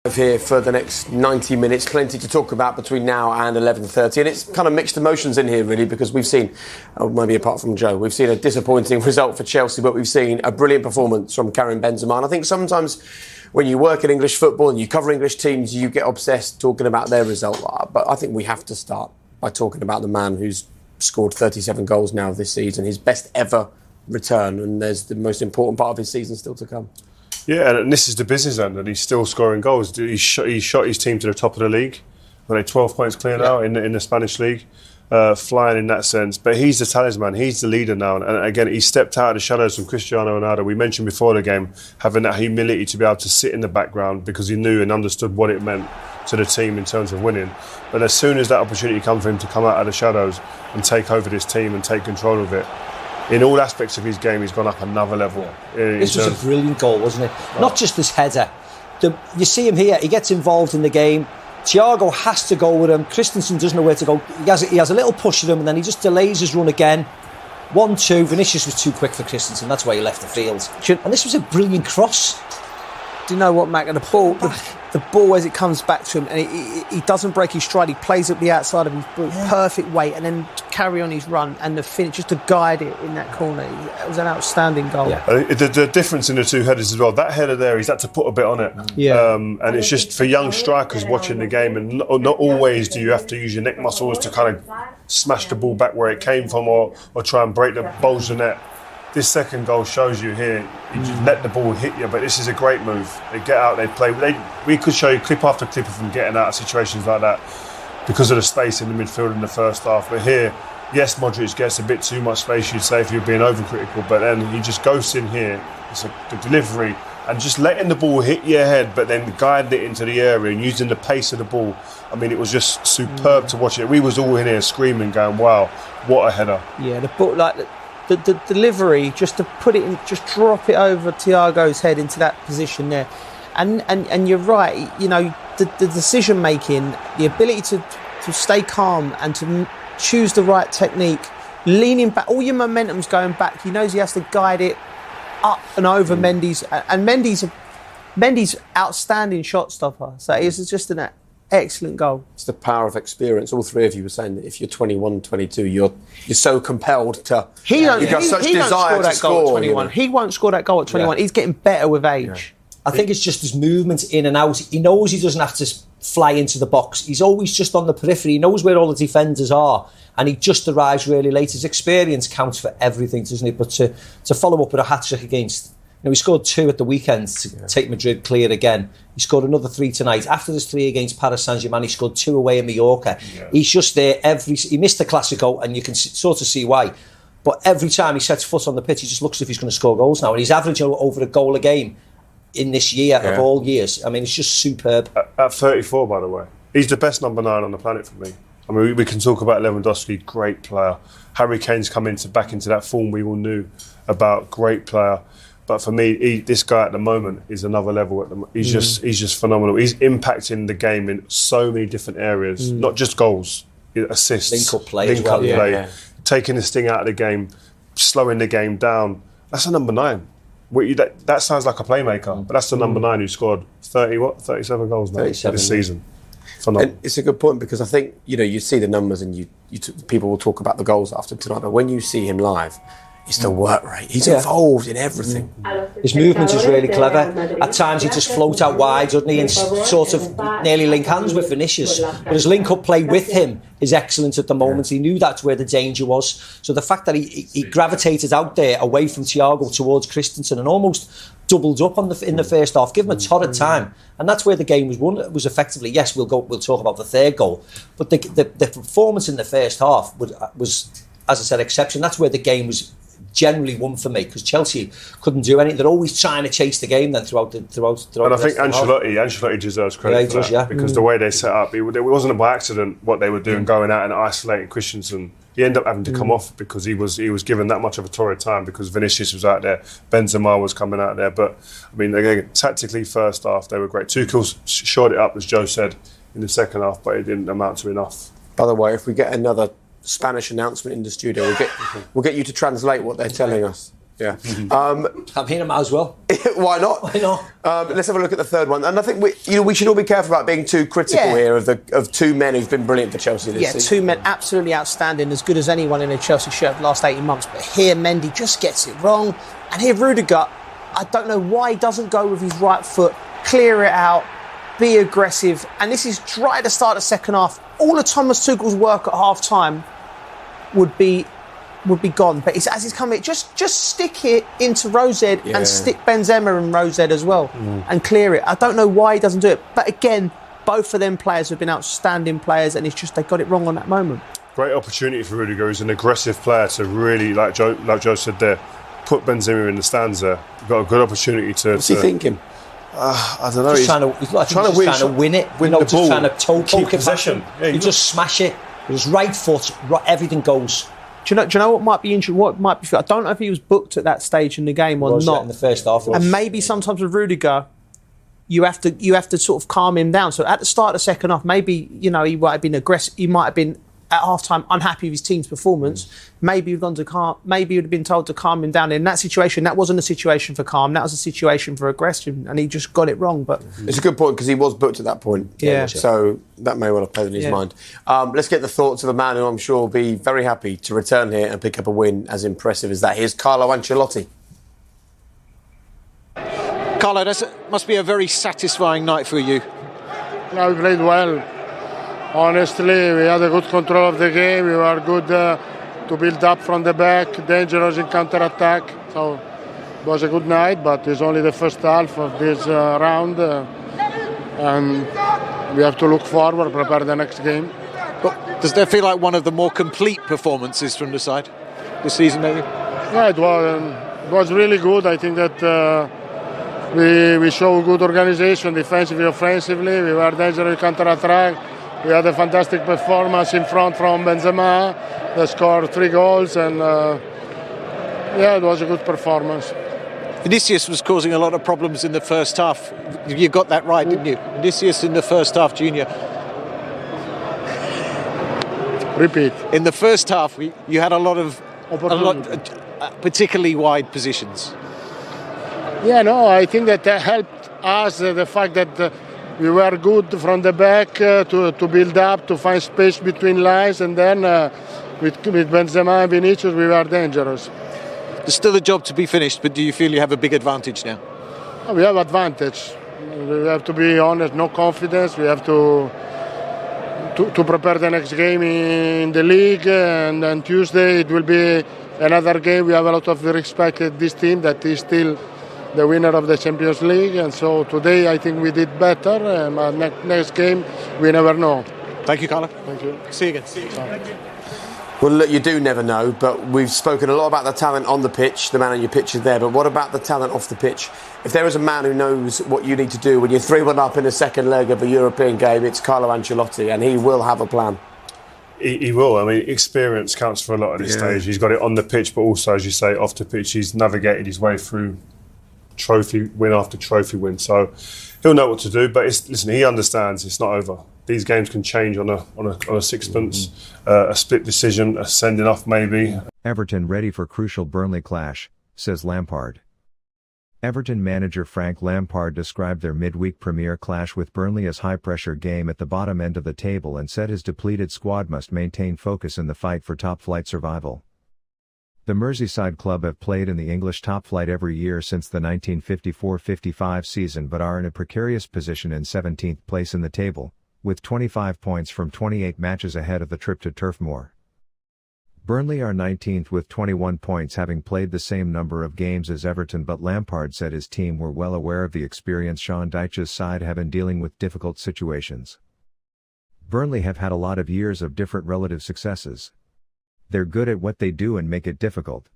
Here for the next 90 minutes, plenty to talk about between now and 11:30, and it's kind of mixed emotions in here really, because we've seen, maybe apart from Joe, we've seen a disappointing result for Chelsea, but we've seen a brilliant performance from Karim Benzema. And I think sometimes when you work in English football and you cover English teams, you get obsessed talking about their result, but I think we have to start by talking about the man who's scored 37 goals now this season, his best ever return, and there's the most important part of his season still to come. Yeah, and this is the business end, and he's still scoring goals. He shot his team to the top of the league. They're 12 points clear now in the Spanish league, flying in that sense. But he's the talisman, he's the leader now. And again, he stepped out of the shadows from Cristiano Ronaldo. We mentioned before the game, having that humility to be able to sit in the background because he knew and understood what it meant to the team in terms of winning. But as soon as that opportunity comes for him to come out of the shadows and take over this team and take control of it, in all aspects of his game, he's gone up another level. This was a brilliant goal, wasn't it? Oh. Not just this header. You see him here, he gets involved in the game. Thiago has to go with him. Christensen doesn't know where to go. He has a little push at him, and then he just delays his run again. 1-2. Vinicius was too quick for Christensen. That's why he left the field. And this was a brilliant cross. Do you know what, Mac? And the ball as it comes back to him, and he doesn't break his stride. He plays up the outside of his perfect weight, and then carry on his run, and the finish just to guide it in that corner. It was an outstanding goal. Yeah. The difference in the two headers as well. That header there, he's had to put a bit on it. Yeah. And it's just for young strikers watching the game, and not always do you have to use your neck muscles to kind of smash the ball back where it came from, or try and break the bulge the net. This second goal shows you here, you just let the ball hit you, but this is a great move. They get out, they play. We could show you clip after clip of them getting out of situations like that because of the space in the midfield in the first half. But here, yes, Modric gets a bit too much space, you'd say, if you're being overcritical, but then he just goes in here, it's the delivery, and just letting the ball hit your head, but then guiding it into the area and using the pace of the ball. I mean, it was just superb to watch it. We was all in here screaming, going, wow, what a header. Yeah, the ball, the delivery, just to put it in, just drop it over Thiago's head into that position there. And you're right, you know, the decision making, the ability to stay calm and to choose the right technique, leaning back, all your momentum's going back. He knows he has to guide it up and over Mendy's, and Mendy's outstanding shot stopper. So it's just an excellent goal. It's the power of experience. All three of you were saying that if you're 21, 22, you're so compelled to. He don't desire score that goal at 21. You know? He won't score that goal at 21. Yeah. He's getting better with age. Yeah. I think it's just his movement in and out. He knows he doesn't have to fly into the box. He's always just on the periphery. He knows where all the defenders are, and he just arrives really late. His experience counts for everything, doesn't it? But to follow up with a hat-trick against... he scored 2 at the weekend to take Madrid clear again. He scored another 3 tonight. After there's 3 against Paris Saint-Germain, he scored 2 away in Mallorca. Yeah. He's just there he missed the Clásico, and you can sort of see why. But every time he sets foot on the pitch, he just looks as if he's going to score goals now. And he's averaging over a goal a game in this year of all years. I mean, it's just superb. At 34, by the way. He's the best number 9 on the planet for me. I mean, we can talk about Lewandowski, great player. Harry Kane's come back into that form we all knew about, great player. But for me, this guy at the moment is another level. He's just phenomenal. He's impacting the game in so many different areas, not just goals, assists, link-up play, taking the sting out of the game, slowing the game down. That's a number 9. That sounds like a playmaker, but that's the number 9 who scored 37 goals now this season. Phenomenal. And it's a good point, because I think you see the numbers and people will talk about the goals after tonight, but when you see him live, it's the work rate. He's involved in everything. His movement is really clever. At times he just floats out wide, doesn't he, and sort of nearly link hands with Vinicius. But his link-up play with him is excellent at the moment. He knew that's where the danger was. So the fact that he gravitated out there away from Thiago towards Christensen and almost doubled up in the first half, give him a torrid time, and that's where the game was won. It was effectively, yes, we'll talk about the third goal, but the performance in the first half was, as I said, exceptional. That's where the game was generally won for me, because Chelsea couldn't do anything. They're always trying to chase the game then throughout. And I think Ancelotti deserves credit for that, because the way they set up, it wasn't by accident what they were doing, going out and isolating Christensen. He ended up having to come off because he was given that much of a torrid time, because Vinicius was out there, Benzema was coming out there. But I mean, again, tactically, first half they were great. Tuchel shored it up, as Joe said, in the second half, but it didn't amount to enough. By the way, if we get another Spanish announcement in the studio, we'll get you to translate what they're telling us. Yeah. I'm here, I might as well. Why not? Why not? Let's have a look at the third one. And I think we should all be careful about being too critical here of two men who've been brilliant for Chelsea this season. Two men absolutely outstanding, as good as anyone in a Chelsea shirt for the last 18 months. But here, Mendy just gets it wrong. And here, Rudiger, I don't know why he doesn't go with his right foot, clear it out, be aggressive. And this is right at the start of the second half. All of Thomas Tuchel's work at half-time would be gone. But as he's coming, just stick it into Rosed and stick Benzema in Rosed as well and clear it. I don't know why he doesn't do it. But again, both of them players have been outstanding players, and it's just they got it wrong on that moment. Great opportunity for Rudiger. He's an aggressive player to really, like Joe said there, put Benzema in the stands there. You've got a good opportunity to... What's he thinking? I don't know. He's trying to win it. Win the just ball. Trying to Keep possession. Yeah, you just smash it. With his right foot, everything goes. Do you know what might be interesting? What might be? I don't know if he was booked at that stage in the game or not. In the first half, and maybe sometimes with Rudiger, you have to sort of calm him down. So at the start of the second half, maybe he might have been aggressive. He might have been at half time unhappy with his team's performance. Maybe you'd have been told to calm him down. In that situation, that wasn't a situation for calm. That was a situation for aggression, and he just got it wrong. But it's a good point because he was booked at that point. Yeah. So that may well have played in his mind. Let's get the thoughts of a man who I'm sure will be very happy to return here and pick up a win as impressive as that. Here's Carlo Ancelotti. Carlo, that must be a very satisfying night for you. We played well. Honestly, we had a good control of the game. We were good to build up from the back, dangerous in counter-attack. So it was a good night, but it's only the first half of this round. And we have to look forward, prepare the next game. But does that feel like one of the more complete performances from the side this season, maybe? Yeah, it was really good. I think that we show good organization, defensively, offensively. We were dangerous in counter-attack. We had a fantastic performance in front from Benzema. They scored 3 goals, and it was a good performance. Vinicius was causing a lot of problems in the first half. You got that right, didn't you? Vinicius in the first half, Junior. Repeat. In the first half, you had a lot, particularly wide positions. Yeah, no, I think that helped us the fact that we were good from the back to build up, to find space between lines, and then with Benzema and Vinicius, we were dangerous. There's still a job to be finished, but do you feel you have a big advantage now? We have advantage. We have to be honest, no confidence. We have to prepare the next game in the league, and on Tuesday it will be another game. We have a lot of respect at this team that is still the winner of the Champions League, and so today I think we did better. Next game, we never know. Thank you, Carlo. Thank you. See you again. Well, look, you do never know, but we've spoken a lot about the talent on the pitch, the man on your pitch is there, but what about the talent off the pitch? If there is a man who knows what you need to do when you're 3-1 up in the second leg of a European game, it's Carlo Ancelotti, and he will have a plan. He will. I mean, experience counts for a lot at this stage. He's got it on the pitch, but also, as you say, off the pitch, he's navigated his way through trophy win after trophy win, so he'll know what to do. But listen, he understands it's not over. These games can change on a sixpence, a split decision, a sending off maybe. Everton ready for crucial Burnley clash, says Lampard. Everton manager Frank Lampard described their midweek Premier clash with Burnley as high-pressure game at the bottom end of the table and said his depleted squad must maintain focus in the fight for top-flight survival. The Merseyside club have played in the English top flight every year since the 1954-55 season but are in a precarious position in 17th place in the table, with 25 points from 28 matches ahead of the trip to Turf Moor. Burnley are 19th with 21 points, having played the same number of games as Everton, but Lampard said his team were well aware of the experience Sean Dyche's side have in dealing with difficult situations. Burnley have had a lot of years of different relative successes. They're good at what they do and make it difficult.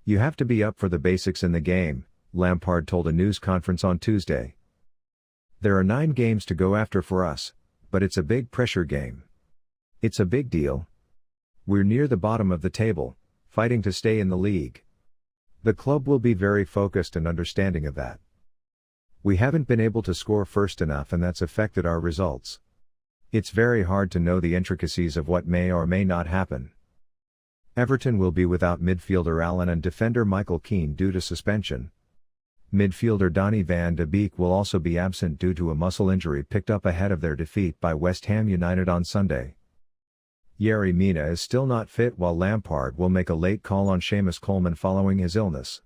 You have to be up for the basics in the game, Lampard told a news conference on Tuesday. There are 9 games to go after for us, but it's a big pressure game. It's a big deal. We're near the bottom of the table, fighting to stay in the league. The club will be very focused and understanding of that. We haven't been able to score first enough, and that's affected our results. It's very hard to know the intricacies of what may or may not happen. Everton will be without midfielder Allen and defender Michael Keane due to suspension. Midfielder Donny van de Beek will also be absent due to a muscle injury picked up ahead of their defeat by West Ham United on Sunday. Yerry Mina is still not fit while Lampard will make a late call on Seamus Coleman following his illness.